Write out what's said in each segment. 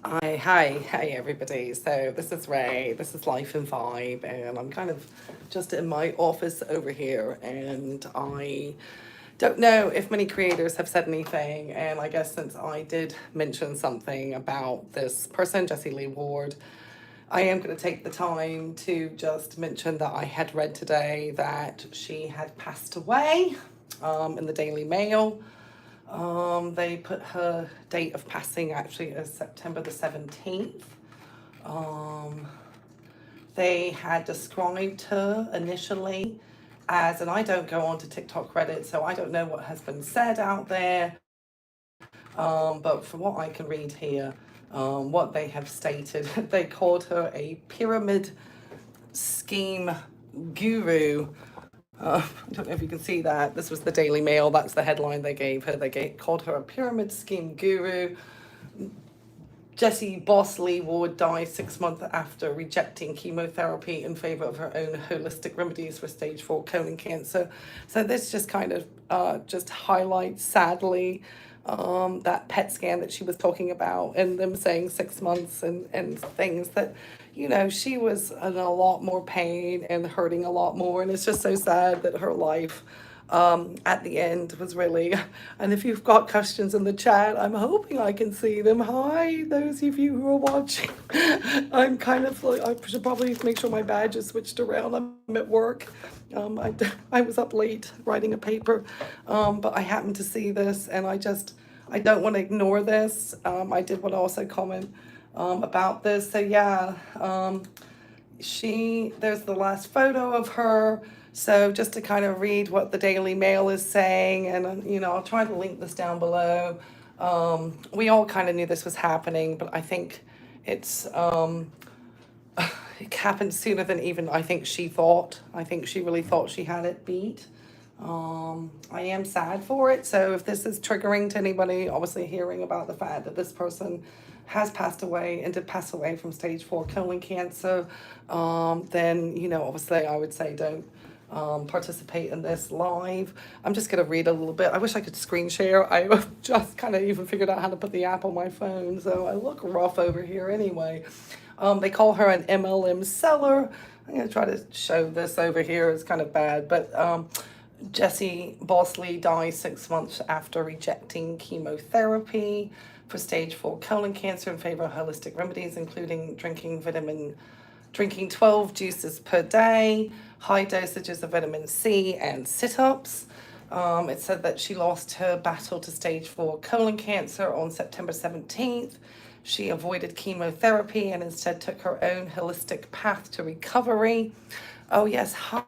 Hi everybody. So this is Ray. This is Life and Vibe, and I'm kind of just in my office over here, and I don't know if many creators have said anything. And I guess since I did mention something about this person, Jessie Lee Ward, I am going to take the time to just mention that I had read today that she had passed away in the Daily Mail. They put her date of passing actually as September the 17th. Um, they had described her initially as, and I don't go on to TikTok Reddit, so I don't know what has been said out there. But from what I can read here, what they have stated, they called her a pyramid scheme guru. I don't know if you can see that. This was the Daily Mail. That's the headline they gave her. Called her a pyramid scheme guru. Jessie Boss Lee Ward died 6 months after rejecting chemotherapy in favor of her own holistic remedies for stage 4 colon cancer. So this just kind of just highlights, sadly, that PET scan that she was talking about, and them saying 6 months, and things that, she was in a lot more pain and hurting a lot more. And it's just so sad that her life at the end was really, and if you've got questions in the chat, I'm hoping I can see them. Hi, those of you who are watching. I'm kind of like, I should probably make sure my badge is switched around. I'm at work. I was up late writing a paper, but I happened to see this, and I don't want to ignore this. I did want to also comment about this. So yeah, there's the last photo of her. So just to kind of read what the Daily Mail is saying, and I'll try to link this down below. We all kind of knew this was happening, but I think it's it happened sooner than even I think she thought. I think she really thought she had it beat. I am sad for it. So if this is triggering to anybody, obviously hearing about the fact that this person has passed away and did pass away from stage 4 colon cancer, then obviously I would say don't participate in this live. I'm just going to read a little bit. I wish I could screen share. I just kind of even figured out how to put the app on my phone, so I look rough over here anyway. They call her an MLM seller. I'm going to try to show this over here. It's kind of bad, but Jessie Bosley died 6 months after rejecting chemotherapy for stage 4 colon cancer in favor of holistic remedies, including drinking 12 juices per day, high dosages of vitamin C, and sit-ups. It said that she lost her battle to stage 4 colon cancer on September 17th. She avoided chemotherapy and instead took her own holistic path to recovery. Oh, yes. Hi.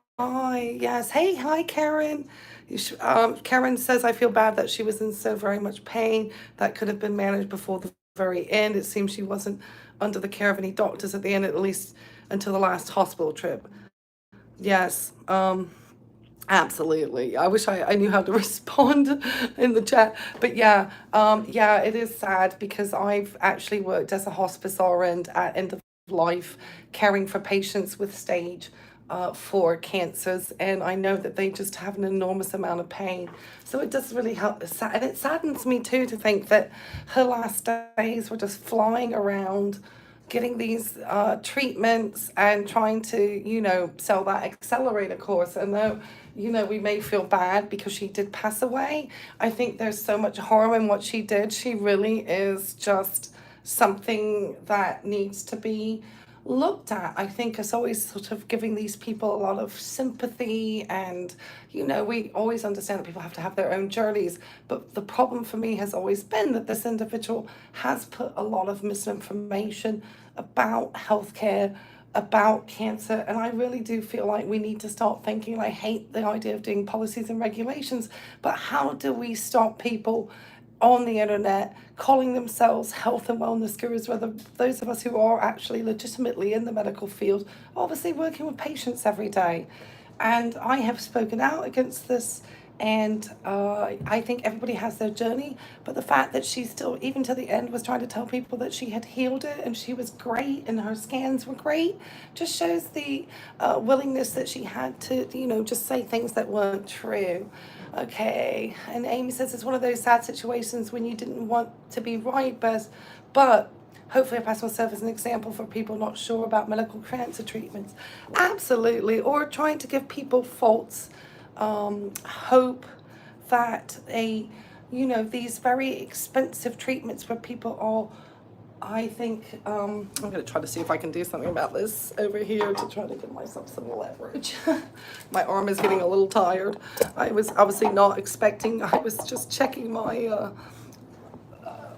Yes. Hey, hi, Karen. Karen says, I feel bad that she was in so very much pain. That could have been managed before the very end. It seems she wasn't under the care of any doctors at the end, at least until the last hospital trip. Yes. Absolutely. I wish I knew how to respond in the chat. But yeah, it is sad because I've actually worked as a hospice RN at end of life, caring for patients with stage 4 cancers, and I know that they just have an enormous amount of pain. So it does really help. And it saddens me too to think that her last days were just flying around getting these treatments and trying to, sell that accelerator course. And though, we may feel bad because she did pass away, I think there's so much harm in what she did. She really is just something that needs to be looked at. I think it's always sort of giving these people a lot of sympathy, and we always understand that people have to have their own journeys, but the problem for me has always been that this individual has put a lot of misinformation about healthcare, about cancer, and I really do feel like we need to start thinking. I hate the idea of doing policies and regulations, but how do we stop people on the internet calling themselves health and wellness gurus, whether those of us who are actually legitimately in the medical field, obviously working with patients every day? And I have spoken out against this, and I think everybody has their journey, but the fact that she still, even to the end, was trying to tell people that she had healed it and she was great and her scans were great, just shows the willingness that she had to, just say things that weren't true. Okay, and Amy says it's one of those sad situations when you didn't want to be right, but hopefully I pass will serve as an example for people not sure about medical cancer treatments. Absolutely. Or trying to give people false hope that these very expensive treatments where people are, I think, I'm going to try to see if I can do something about this over here to try to give myself some leverage. My arm is getting a little tired. I was obviously not expecting, I was just checking my,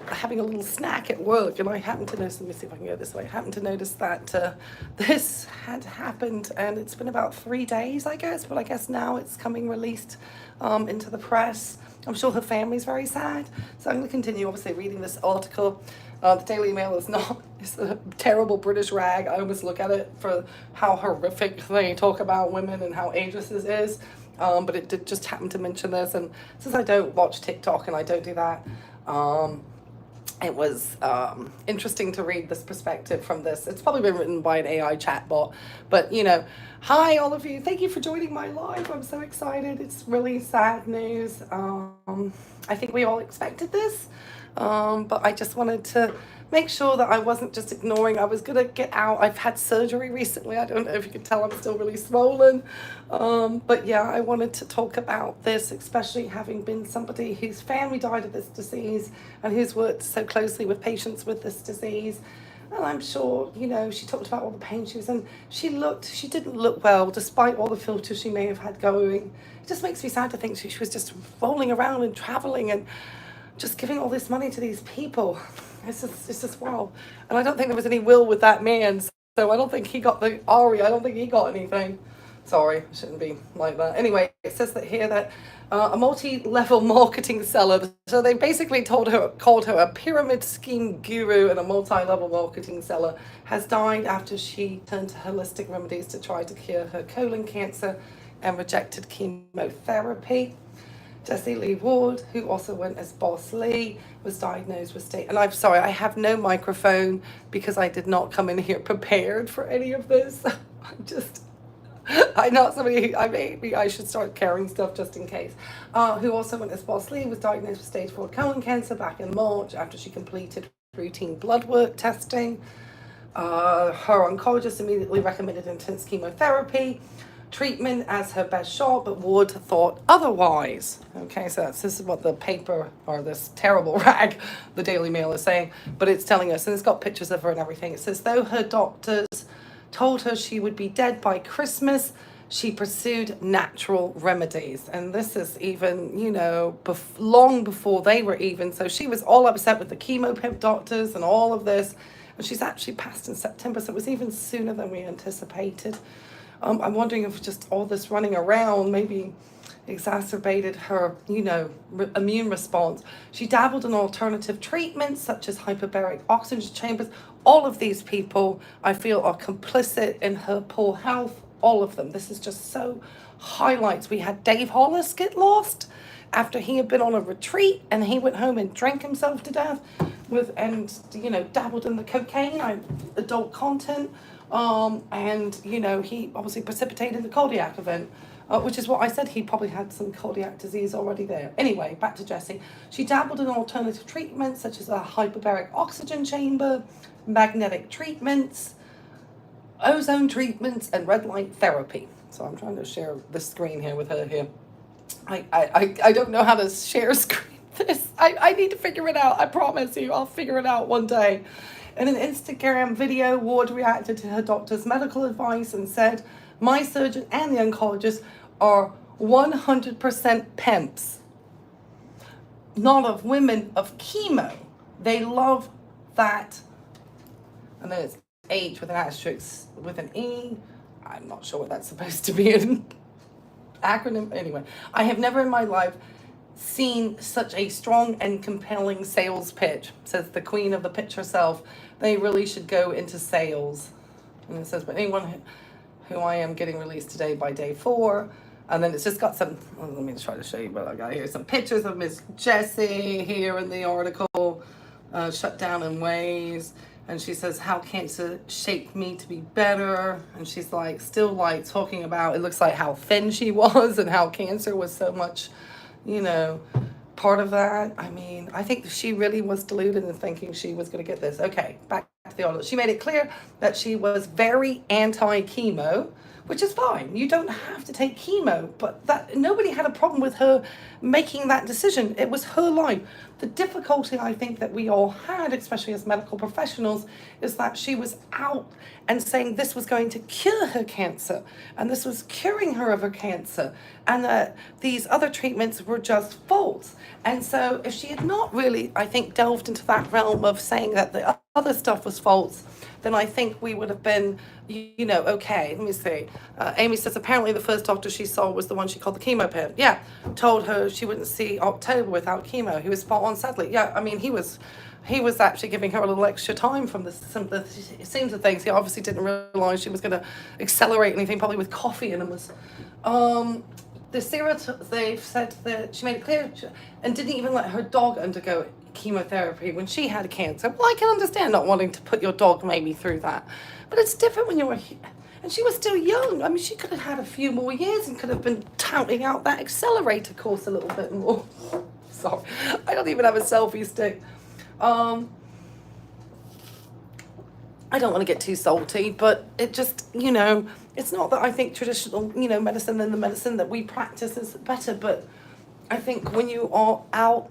having a little snack at work, and I happened to notice, let me see if I can go this way, I happened to notice that this had happened, and it's been about 3 days, I guess, but I guess now it's coming released into the press. I'm sure her family's very sad, so I'm going to continue, obviously, reading this article. The Daily Mail is not, it's a terrible British rag. I almost look at it for how horrific they talk about women and how ageist this is. But it did just happen to mention this. And since I don't watch TikTok and I don't do that, it was interesting to read this perspective from this. It's probably been written by an AI chatbot. But, hi, all of you. Thank you for joining my live. I'm so excited. It's really sad news. I think we all expected this. But I just wanted to make sure that I wasn't just ignoring. I was gonna get out. I've had surgery recently. I don't know if you can tell I'm still really swollen. But yeah, I wanted to talk about this, especially having been somebody whose family died of this disease and who's worked so closely with patients with this disease. And I'm sure, she talked about all the pain she was in. She didn't look well, despite all the filters she may have had going. It just makes me sad to think she was just rolling around and traveling and just giving all this money to these people. It's just wow. And I don't think there was any will with that man, so I don't think he got the Ari. I don't think he got anything. Sorry, I shouldn't be like that. Anyway, it says that here that a multi-level marketing seller. So they basically called her a pyramid scheme guru and a multi-level marketing seller has died after she turned to holistic remedies to try to cure her colon cancer and rejected chemotherapy. Jessie Lee Ward, who also went as Boss Lee, was diagnosed with and I'm sorry, I have no microphone because I did not come in here prepared for any of this. I'm not somebody maybe I should start carrying stuff just in case. Who also went as Boss Lee, was diagnosed with stage 4 colon cancer back in March after she completed routine blood work testing. Her oncologist immediately recommended intense chemotherapy treatment as her best shot, but Ward thought otherwise. Okay, so this is what the paper, or this terrible rag, the Daily Mail is saying, but it's telling us, and it's got pictures of her and everything. It says, though her doctors told her she would be dead by Christmas, she pursued natural remedies. And this is even, long before they were even. So she was all upset with the chemo pimp doctors and all of this. And she's actually passed in September, so it was even sooner than we anticipated. I'm wondering if just all this running around maybe exacerbated her, immune response. She dabbled in alternative treatments such as hyperbaric oxygen chambers. All of these people, I feel, are complicit in her poor health. All of them. This is just so highlights. We had Dave Hollis get lost after he had been on a retreat and he went home and drank himself to death dabbled in the cocaine, adult content. And he obviously precipitated the cardiac event, which is what I said, he probably had some cardiac disease already there. Anyway, back to Jessie. She dabbled in alternative treatments such as a hyperbaric oxygen chamber, magnetic treatments, ozone treatments, and red light therapy. So I'm trying to share the screen here with her here. I don't know how to share screen this. I need to figure it out. I promise you, I'll figure it out one day. In an Instagram video, Ward reacted to her doctor's medical advice and said, my surgeon and the oncologist are 100% pimps. Not of women, of chemo. They love that. And then it's H with an asterisk with an E. I'm not sure what that's supposed to be an acronym. Anyway, I have never in my life seen such a strong and compelling sales pitch, says the queen of the pitch herself. They really should go into sales. And it says, but anyone who I am getting released today by day 4. And then it's just got some, let me try to show you what I got here. Some pictures of Miss Jessie here in the article, shut down in ways. And she says, how cancer shaped me to be better. And she's still talking about, it looks like how thin she was and how cancer was so much, part of that. I mean, I think she really was deluded in thinking she was going to get this. Okay, back to the article. She made it clear that she was very anti-chemo, which is fine. You don't have to take chemo, but that nobody had a problem with her making that decision. It was her life. The difficulty I think that we all had, especially as medical professionals, is that she was out and saying this was going to cure her cancer and this was curing her of her cancer and that these other treatments were just false. And so if she had not really, I think, delved into that realm of saying that the other stuff was false, then I think we would have been, okay, let me see. Amy says apparently the first doctor she saw was the one she called the chemo pin. Yeah, told her she wouldn't see October without chemo. He was spot on, sadly. Yeah, I mean, he was actually giving her a little extra time from some of the seems of things. He obviously didn't realize she was going to accelerate anything, probably with coffee enemas. They've said that she made it clear and didn't even let her dog undergo chemotherapy when she had cancer. Well, I can understand not wanting to put your dog maybe through that, but it's different when you're and she was still young. I mean, she could have had a few more years and could have been touting out that accelerator course a little bit more. Sorry, I don't even have a selfie stick. I don't want to get too salty, but it just, it's not that I think traditional, medicine and the medicine that we practice is better, but I think when you are out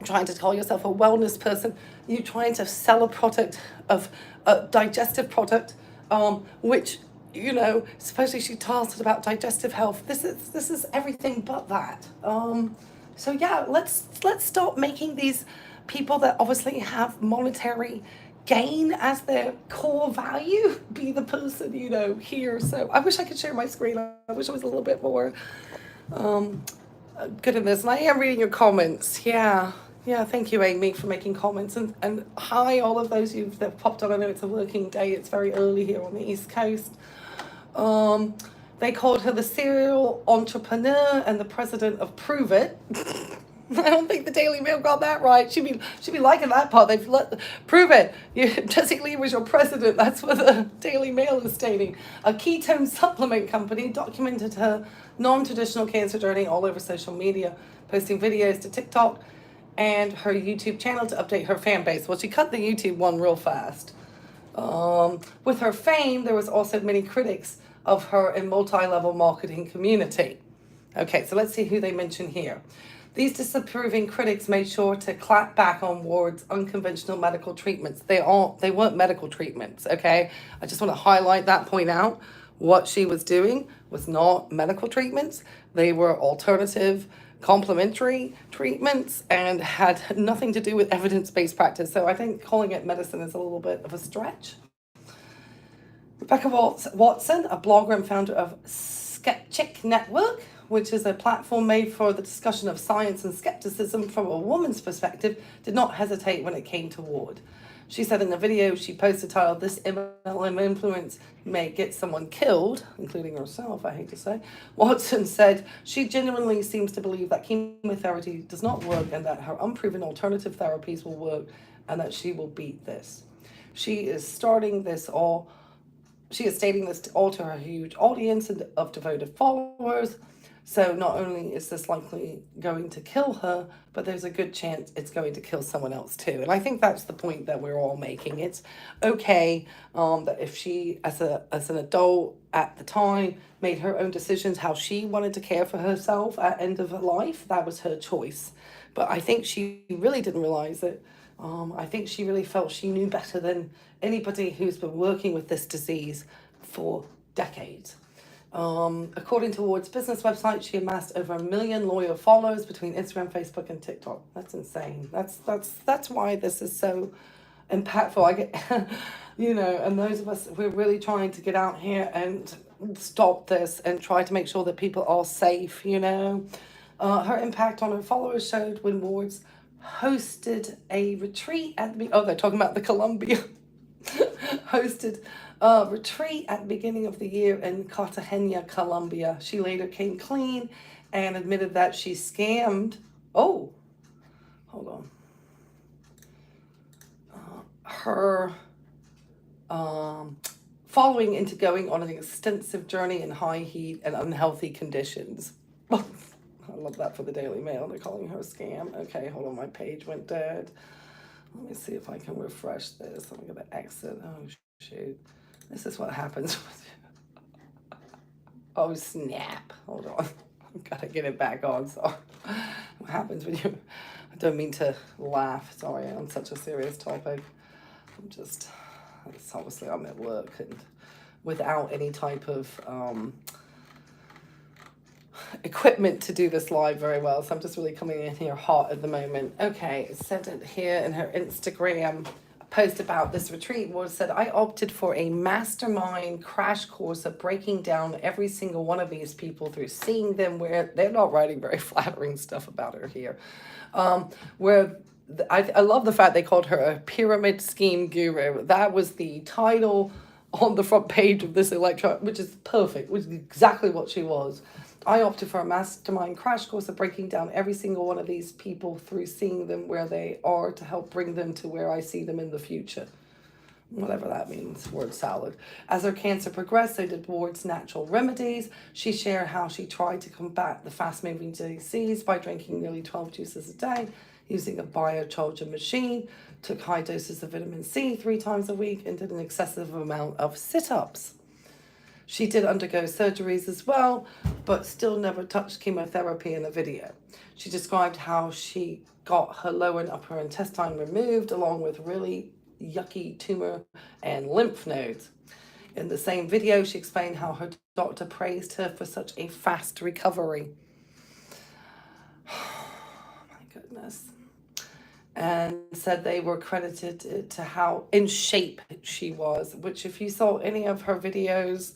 trying to call yourself a wellness person, you're trying to sell a product of a digestive product, which, especially she tells us about digestive health. This is everything but that. So yeah, let's stop making these people that obviously have monetary gain as their core value be the person, here. So I wish I could share my screen. I wish I was a little bit more good in this. And I am reading your comments. Yeah, thank you, Amy, for making comments. And hi, all of those that have popped on. I know it's a working day. It's very early here on the East Coast. They called her the serial entrepreneur and the president of Prove It. I don't think the Daily Mail got that right. She'd be liking that part. They've Prove It. Jessie Lee was your president. That's what the Daily Mail is stating. A ketone supplement company documented her non-traditional cancer journey all over social media, posting videos to TikTok and her YouTube channel to update her fan base. Well, she cut the YouTube one real fast. With her fame, there was also many critics of her in multi-level marketing community. Okay, so let's see who they mention here. These disapproving critics made sure to clap back on Ward's unconventional medical treatments. They weren't medical treatments, okay? I just want to highlight that, point out what she was doing was not medical treatments. They were alternative, complementary treatments and had nothing to do with evidence-based practice. So I think calling it medicine is a little bit of a stretch. Rebecca Watson, a blogger and founder of Skeptic Network, which is a platform made for the discussion of science and skepticism from a woman's perspective, did not hesitate when it came to Ward. She said in the video she posted titled, "This MLM influence may get someone killed," including herself, I hate to say. Watson said she genuinely seems to believe that chemotherapy does not work and that her unproven alternative therapies will work and that she will beat this. She is stating this all to her huge audience of devoted followers. So not only is this likely going to kill her, but there's a good chance it's going to kill someone else too. And I think that's the point that we're all making. It's okay that if she, as an adult at the time, made her own decisions how she wanted to care for herself at end of her life, that was her choice. But I think she really didn't realize it. I think she really felt she knew better than anybody who's been working with this disease for decades. According to Ward's business website, she amassed over 1 million loyal followers between Instagram, Facebook, and TikTok. That's insane. That's why this is so impactful. I get, and those of us, we're really trying to get out here and stop this and try to make sure that people are safe, Her impact on her followers showed when Ward's hosted a retreat at the, they're talking about the Columbia, hosted a retreat at the beginning of the year in Cartagena, Colombia. She later came clean and admitted that she scammed. Oh, hold on. Her following into going on an extensive journey in high heat and unhealthy conditions. I love that for the Daily Mail. They're calling her a scam. Okay, hold on, my page went dead. Let me see if I can refresh this. I'm gonna exit. Oh shoot. This is what happens with you. Oh snap. Hold on. I've gotta get it back on. So what happens when you, I don't mean to laugh, sorry, on such a serious topic. It's obviously I'm at work and without any type of equipment to do this live very well, so I'm just really coming in here hot at the moment. Okay, it said it here in her Instagram post about this retreat. Was said, I opted for a mastermind crash course of breaking down every single one of these people through seeing them where they're not writing very flattering stuff about her here. Where I love the fact they called her a pyramid scheme guru. That was the title on the front page of this electron, which is perfect, which is exactly what she was. I opted for a mastermind crash course of breaking down every single one of these people through seeing them where they are to help bring them to where I see them in the future. Whatever that means, word salad. As her cancer progressed, so did Ward's natural remedies. She shared how she tried to combat the fast-moving disease by drinking nearly 12 juices a day, using a biocharger machine, took high doses of vitamin C 3 times a week, and did an excessive amount of sit-ups. She did undergo surgeries as well, but still never touched chemotherapy in a video. She described how she got her lower and upper intestine removed, along with really yucky tumor and lymph nodes. In the same video, she explained how her doctor praised her for such a fast recovery. Oh my goodness. And said they were credited to how in shape she was, which if you saw any of her videos,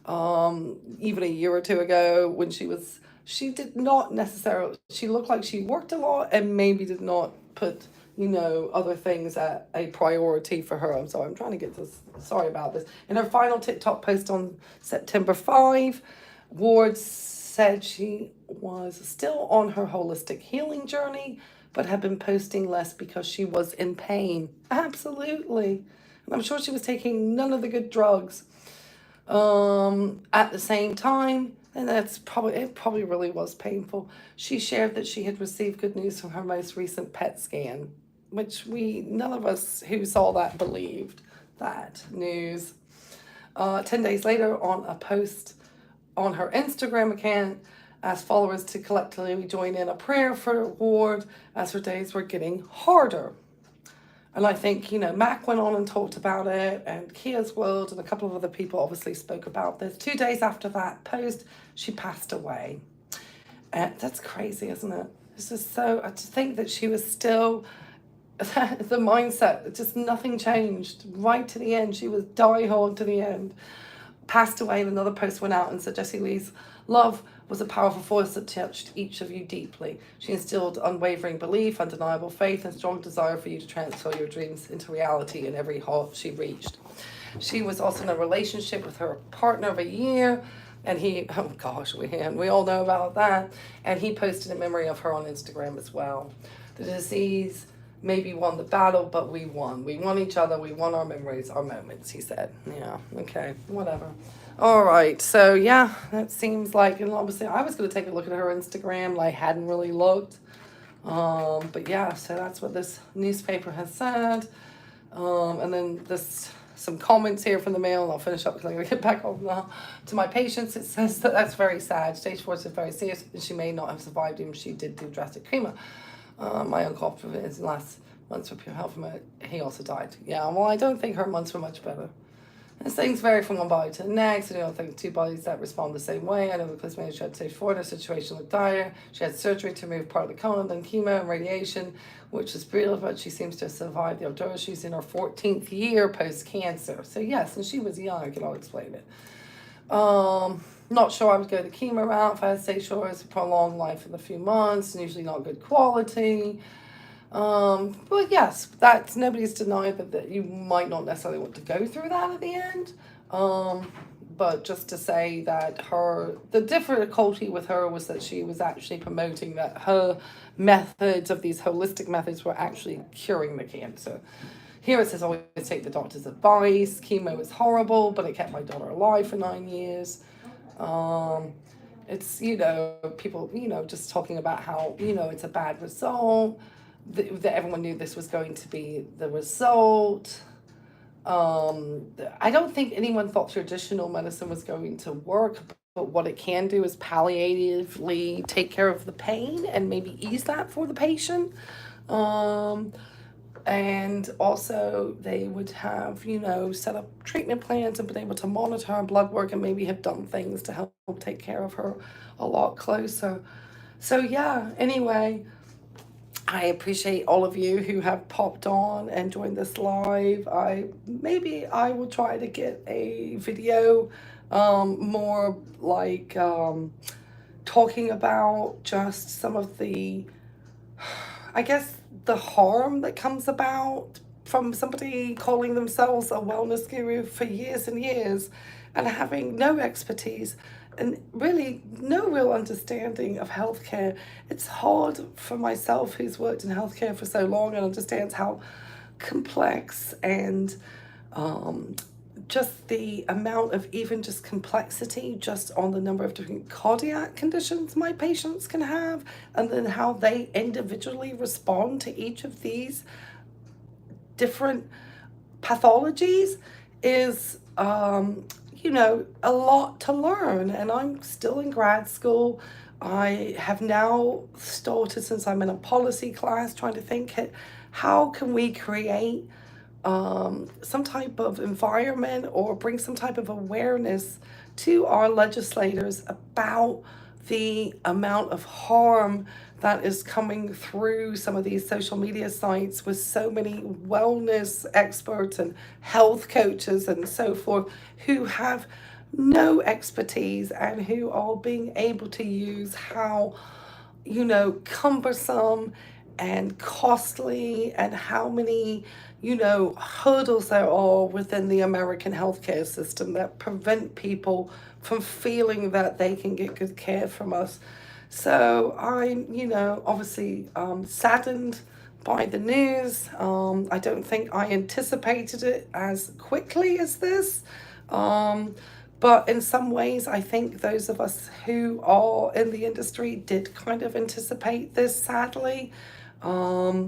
even a year or two ago when she did not necessarily, she looked like she worked a lot and maybe did not put, other things at a priority for her. I'm sorry, I'm trying to get this, sorry about this. In her final TikTok post on September 5, Ward said she was still on her holistic healing journey, but had been posting less because she was in pain. Absolutely. And I'm sure she was taking none of the good drugs. At the same time, and it probably really was painful, she shared that she had received good news from her most recent PET scan, which none of us who saw that believed that news. 10 days later, on a post on her Instagram account, asked followers to collectively join in a prayer for Ward as her days were getting harder. And I think, Mac went on and talked about it, and Kia's World and a couple of other people obviously spoke about this. 2 days after that post, she passed away. And that's crazy, isn't it? It's just so, I just think that she was still, the mindset, just nothing changed. Right to the end, she was die hard to the end. Passed away, and another post went out and said, Jessie Lee's love was a powerful force that touched each of you deeply. She instilled unwavering belief, undeniable faith, and strong desire for you to transfer your dreams into reality in every heart she reached. She was also in a relationship with her partner of a year, and oh gosh, we all know about that. And he posted a memory of her on Instagram as well. The disease maybe won the battle, but we won. We won each other. We won our memories, our moments, he said. Yeah, okay, whatever. All right, so yeah, that seems like, and obviously I was going to take a look at her Instagram. I hadn't really looked. But yeah, so that's what this newspaper has said. And then some comments here from the Mail, and I'll finish up because I'm going to get back on now to my patients. It says that that's very sad. Stage 4 is very serious, and she may not have survived even if she did do drastic chemo. My uncle for his last months for pure health from it, he also died. Yeah, well, I don't think her months were much better. As things vary from one body to the next, I don't think two bodies that respond the same way. I know because when she had stage 4, her situation looked dire. She had surgery to remove part of the colon, then chemo and radiation, which is brutal, but she seems to have survived the outdoors. She's in her 14th year post-cancer. So yes, and she was young, I can all explain it. Not sure I would go the chemo route if I had stage 4. It's a prolonged life in a few months, and usually not good quality. But yes, nobody's denied that you might not necessarily want to go through that at the end. But just to say that the difficulty with her was that she was actually promoting that her methods of these holistic methods were actually curing the cancer. Here it says, always take the doctor's advice. Chemo is horrible, but it kept my daughter alive for 9 years. It's, people, just talking about how, it's a bad result, that everyone knew this was going to be the result. I don't think anyone thought traditional medicine was going to work, but what it can do is palliatively take care of the pain and maybe ease that for the patient. Um, and also, they would have, set up treatment plans and been able to monitor her blood work and maybe have done things to help take care of her a lot closer. So, yeah, anyway, I appreciate all of you who have popped on and joined this live. Maybe I will try to get a video, more like, talking about just some of the, I guess, the harm that comes about from somebody calling themselves a wellness guru for years and years and having no expertise and really no real understanding of healthcare. It's hard for myself, who's worked in healthcare for so long and understands how complex and, just the amount of even just complexity just on the number of different cardiac conditions my patients can have, and then how they individually respond to each of these different pathologies is, a lot to learn. And I'm still in grad school. I have now started, since I'm in a policy class, trying to think how can we create, some type of environment or bring some type of awareness to our legislators about the amount of harm that is coming through some of these social media sites with so many wellness experts and health coaches and so forth who have no expertise and who are being able to use how, cumbersome and costly and how many, hurdles there are within the American healthcare system that prevent people from feeling that they can get good care from us. So I'm, obviously, saddened by the news. I don't think I anticipated it as quickly as this. Um, but in some ways, I think those of us who are in the industry did kind of anticipate this, sadly,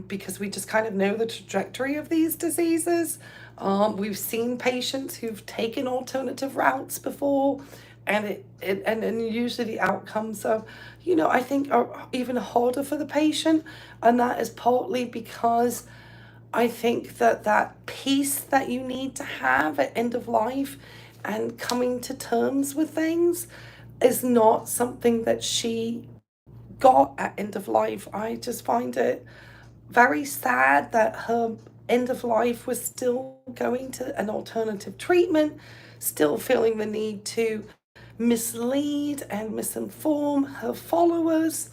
because we just kind of know the trajectory of these diseases. We've seen patients who've taken alternative routes before, and and usually the outcomes are, I think are even harder for the patient, and that is partly because I think that that peace that you need to have at end of life and coming to terms with things is not something that she got at end of life. I just find it very sad that her end of life was still going to an alternative treatment, still feeling the need to mislead and misinform her followers,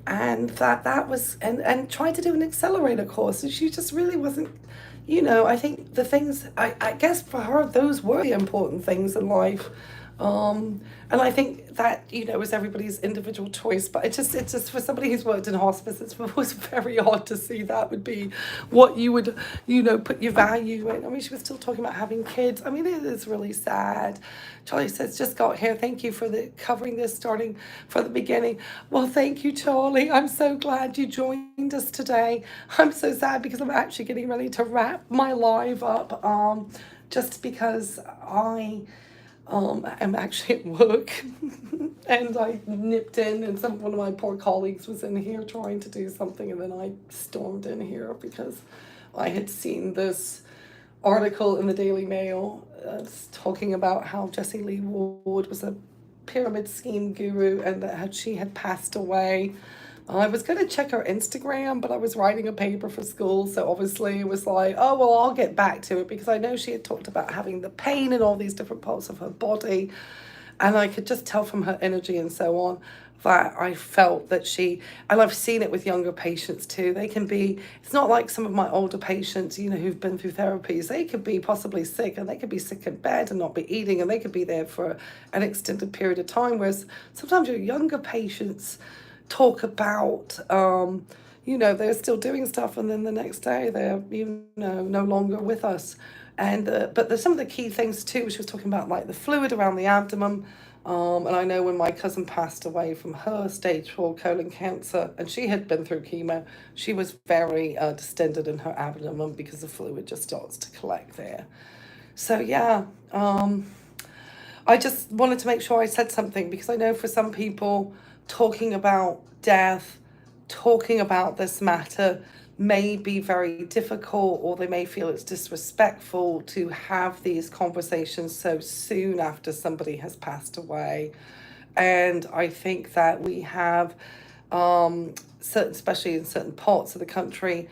and that was, and tried to do an accelerator course, and she just really wasn't, I think the things, I guess for her those were the important things in life. And I think that, is everybody's individual choice, but it's just for somebody who's worked in hospice, it was very odd to see that would be what you would, put your value in. I mean, she was still talking about having kids. I mean, it is really sad. Charlie says, just got here. Thank you for the covering this starting from the beginning. Well, thank you, Charlie. I'm so glad you joined us today. I'm so sad because I'm actually getting ready to wrap my live up, just because I'm actually at work and I nipped in, and one of my poor colleagues was in here trying to do something, and then I stormed in here because I had seen this article in the Daily Mail, talking about how Jessie Lee Ward was a pyramid scheme guru and that she had passed away. I was going to check her Instagram, but I was writing a paper for school, so obviously it was like, oh, well, I'll get back to it, because I know she had talked about having the pain in all these different parts of her body, and I could just tell from her energy and so on that I felt that and I've seen it with younger patients too, they can be, it's not like some of my older patients, who've been through therapies, they could be possibly sick, and they could be sick in bed and not be eating, and they could be there for an extended period of time, whereas sometimes your younger patients talk about, they're still doing stuff, and then the next day they're, no longer with us. And but there's some of the key things too, she was talking about, like the fluid around the abdomen, And I know when my cousin passed away from her stage 4 colon cancer, and she had been through chemo, she was very distended in her abdomen because the fluid just starts to collect there. So, yeah, I just wanted to make sure I said something because I know for some people, talking about death, talking about this matter may be very difficult, or they may feel it's disrespectful to have these conversations so soon after somebody has passed away. And I think that we have, certain, especially in certain parts of the country,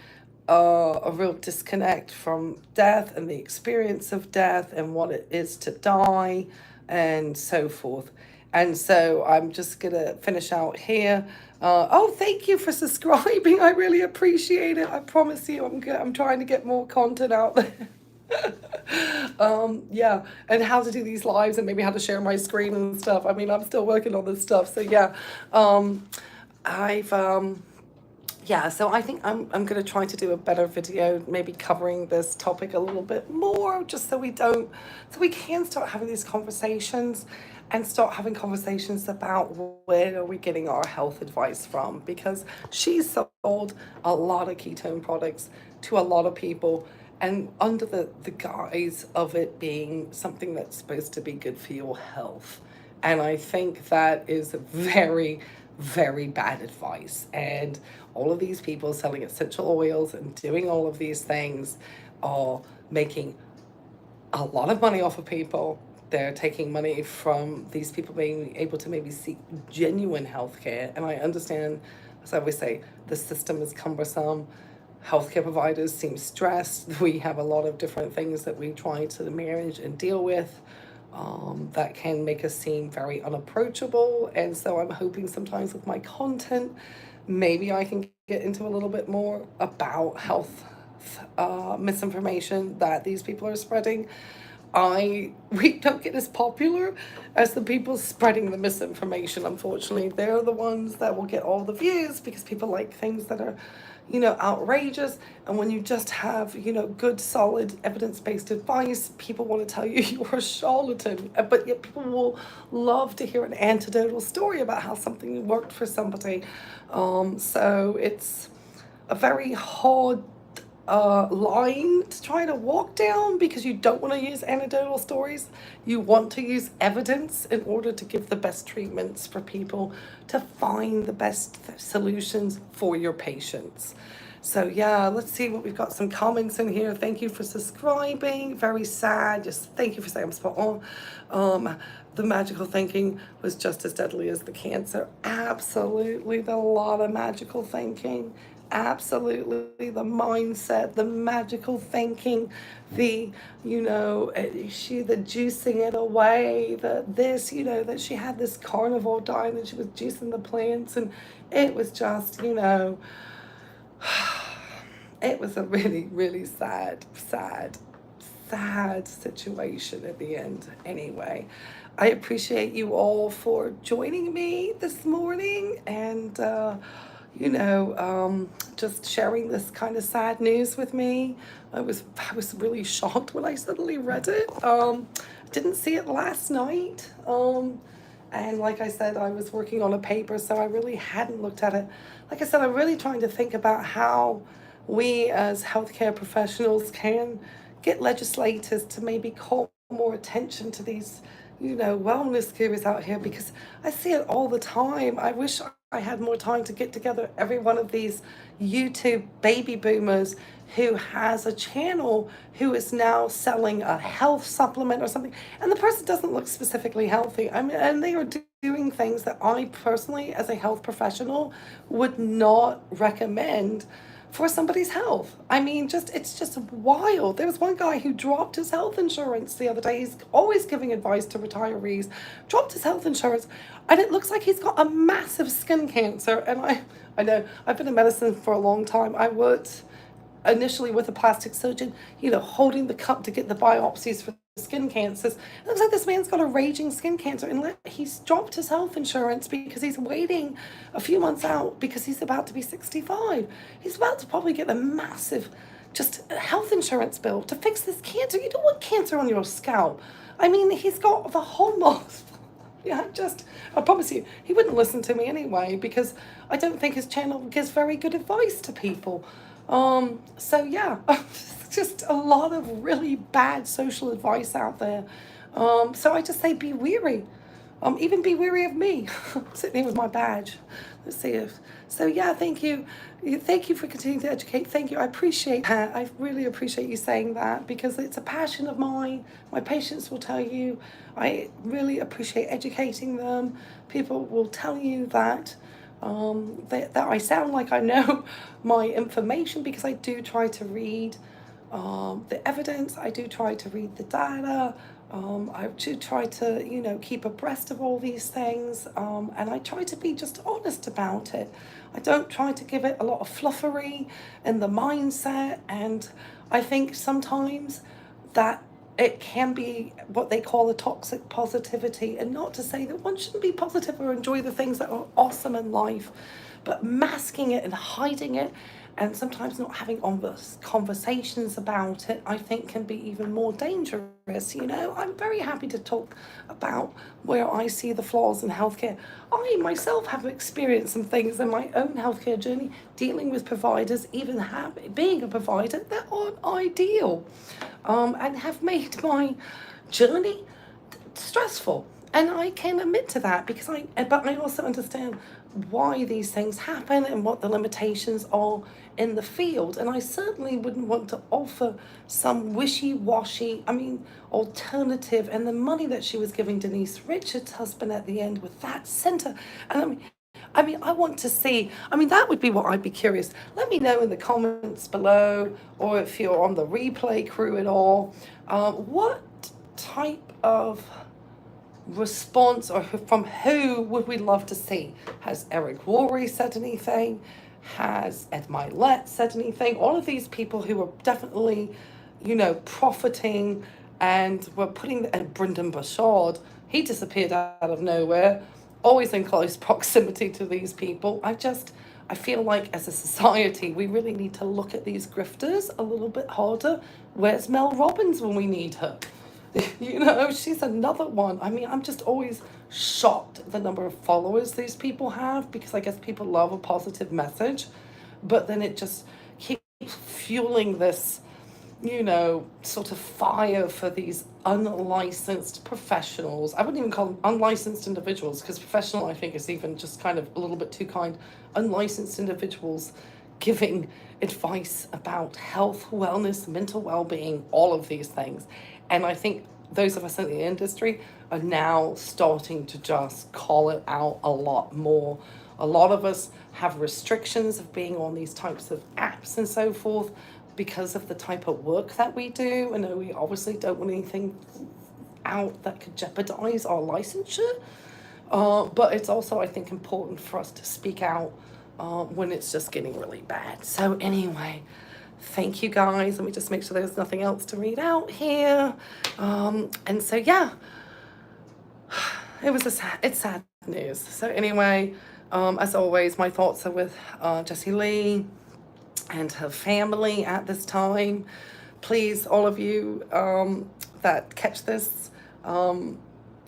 a real disconnect from death and the experience of death and what it is to die and so forth. And so I'm just gonna finish out here. Oh, thank you for subscribing. I really appreciate it. I promise you, I'm trying to get more content out there. Yeah, and how to do these lives and maybe how to share my screen and stuff. I mean, I'm still working on this stuff. So yeah, I've yeah, so I think I'm going to try to do a better video, maybe covering this topic a little bit more, just so we can start having these conversations and start having conversations about where are we getting our health advice from, because she sold a lot of ketone products to a lot of people, and under the guise of it being something that's supposed to be good for your health. And I think that is very, very bad advice. And all of these people selling essential oils and doing all of these things are making a lot of money off of people. They're taking money from these people being able to maybe seek genuine health care. And I understand, as I always say, the system is cumbersome. Healthcare providers seem stressed. We have a lot of different things that we try to manage and deal with, that can make us seem very unapproachable. And so I'm hoping sometimes with my content, maybe I can get into a little bit more about health misinformation that these people are spreading. We don't get as popular as the people spreading the misinformation. Unfortunately, they're the ones that will get all the views because people like things that are, outrageous. And when you just have, good, solid, evidence-based advice, people want to tell you you're a charlatan. But yet people will love to hear an anecdotal story about how something worked for somebody. So it's a very hard line to try to walk down, because you don't want to use anecdotal stories. You want to use evidence in order to give the best treatments for people, to find the best solutions for your patients. So yeah, let's see what we've got. Some comments in here. Thank you for subscribing. Very sad. Just thank you for saying I'm spot on. The magical thinking was just as deadly as the cancer. Absolutely, a lot of magical thinking. Absolutely, the mindset, the magical thinking, the the juicing it away, that she had this carnivore diet and she was juicing the plants, and it was just it was a really, really sad situation at the end. Anyway, I appreciate you all for joining me this morning, and just sharing this kind of sad news with me. I was really shocked when I suddenly read it. Didn't see it last night. And like I said, I was working on a paper, so I really hadn't looked at it. Like I said, I'm really trying to think about how we as healthcare professionals can get legislators to maybe call more attention to these, wellness gurus out here, because I see it all the time. I wish I had more time to get together every one of these YouTube baby boomers who has a channel who is now selling a health supplement or something, and the person doesn't look specifically healthy. I mean, and they are doing things that I personally, as a health professional, would not recommend for somebody's health. I mean, it's just wild. There was one guy who dropped his health insurance the other day. He's always giving advice to retirees. Dropped his health insurance, and it looks like he's got a massive skin cancer. And I know I've been in medicine for a long time. I worked initially with a plastic surgeon, holding the cup to get the biopsies for skin cancers. It looks like this man's got a raging skin cancer, and he's dropped his health insurance because he's waiting a few months out because he's about to be 65. He's about to probably get a massive just health insurance bill to fix this cancer. You don't want cancer on your scalp. I mean, he's got the whole mouth. Yeah, I promise you, he wouldn't listen to me anyway because I don't think his channel gives very good advice to people. So yeah, just a lot of really bad social advice out there. So I just say be weary. Even be weary of me. Sitting here with my badge. Let's see if. So yeah, thank you. Thank you for continuing to educate. Thank you. I appreciate that. I really appreciate you saying that because it's a passion of mine. My patients will tell you. I really appreciate educating them. People will tell you that. That I sound like I know my information because I do try to read the evidence. I do try to read the data. I do try to, keep abreast of all these things. And I try to be just honest about it. I don't try to give it a lot of fluffery in the mindset. And I think sometimes that it can be what they call a toxic positivity, and not to say that one shouldn't be positive or enjoy the things that are awesome in life, but masking it and hiding it and sometimes not having conversations about it, I think can be even more dangerous. I'm very happy to talk about where I see the flaws in healthcare. I myself have experienced some things in my own healthcare journey, dealing with providers, even being a provider, that aren't ideal, and have made my journey stressful. And I can admit to that but I also understand why these things happen and what the limitations are in the field. And I certainly wouldn't want to offer some wishy-washy, alternative. And the money that she was giving Denise Richards' husband at the end with that center. And I want to see, that would be what I'd be curious. Let me know in the comments below, or if you're on the replay crew at all, what type of response or from who would we love to see? Has Eric Worre said anything? Has Ed Milet said anything? All of these people who are definitely, profiting and were and Brendan Burchard, he disappeared out of nowhere, always in close proximity to these people. I feel like as a society, we really need to look at these grifters a little bit harder. Where's Mel Robbins when we need her? She's another one. I'm just always shocked at the number of followers these people have, because I guess people love a positive message, but then it just keeps fueling this, sort of fire for these unlicensed professionals. I wouldn't even call them unlicensed individuals, because professional, I think, is even just kind of a little bit too kind. Unlicensed individuals giving advice about health, wellness, mental well-being, all of these things. And I think those of us in the industry are now starting to just call it out a lot more. A lot of us have restrictions of being on these types of apps and so forth because of the type of work that we do. And we obviously don't want anything out that could jeopardize our licensure. But it's also, I think, important for us to speak out when it's just getting really bad. So anyway, thank you guys. Let me just make sure there's nothing else to read out here. And so, yeah, it's sad news. So anyway, as always, my thoughts are with Jessie Lee and her family at this time. Please, all of you that catch this,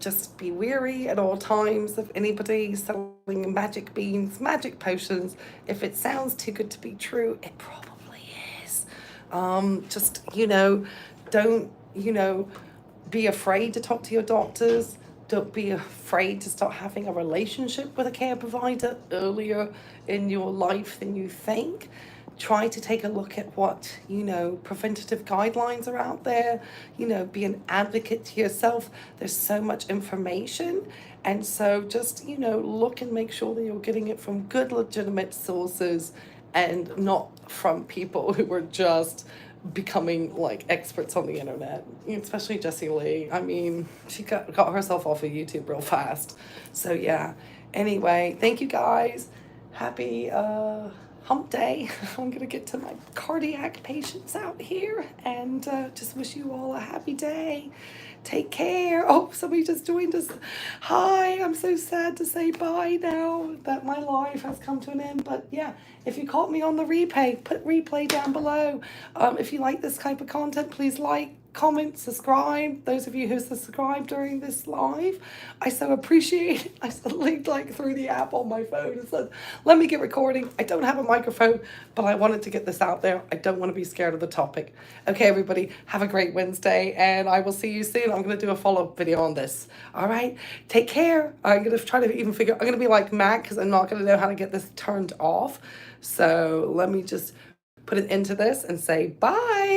just be wary at all times of anybody selling magic beans, magic potions. If it sounds too good to be true, it probably is. Just, don't, be afraid to talk to your doctors. Don't be afraid to start having a relationship with a care provider earlier in your life than you think. Try to take a look at what, preventative guidelines are out there. Be an advocate to yourself. There's so much information. And so just, look and make sure that you're getting it from good, legitimate sources and not from people who are just becoming like experts on the internet, especially Jessie Lee. She got herself off of YouTube real fast. So yeah, anyway, thank you guys. Happy hump day. I'm gonna get to my cardiac patients out here, and just wish you all a happy day. Take care. Oh, somebody just joined us. Hi, I'm so sad to say bye now that my life has come to an end. But yeah, if you caught me on the replay, put replay down below. If you like this type of content, please like, comment, subscribe. Those of you who subscribed during this live, I so appreciate it. I suddenly threw the app on my phone and said, let me get recording. I don't have a microphone, but I wanted to get this out there. I don't want to be scared of the topic. Okay, everybody, have a great Wednesday, and I will see you soon. I'm going to do a follow-up video on this. All right, take care. I'm going to try to even I'm going to be like Matt, because I'm not going to know how to get this turned off. So let me just put it into this and say bye.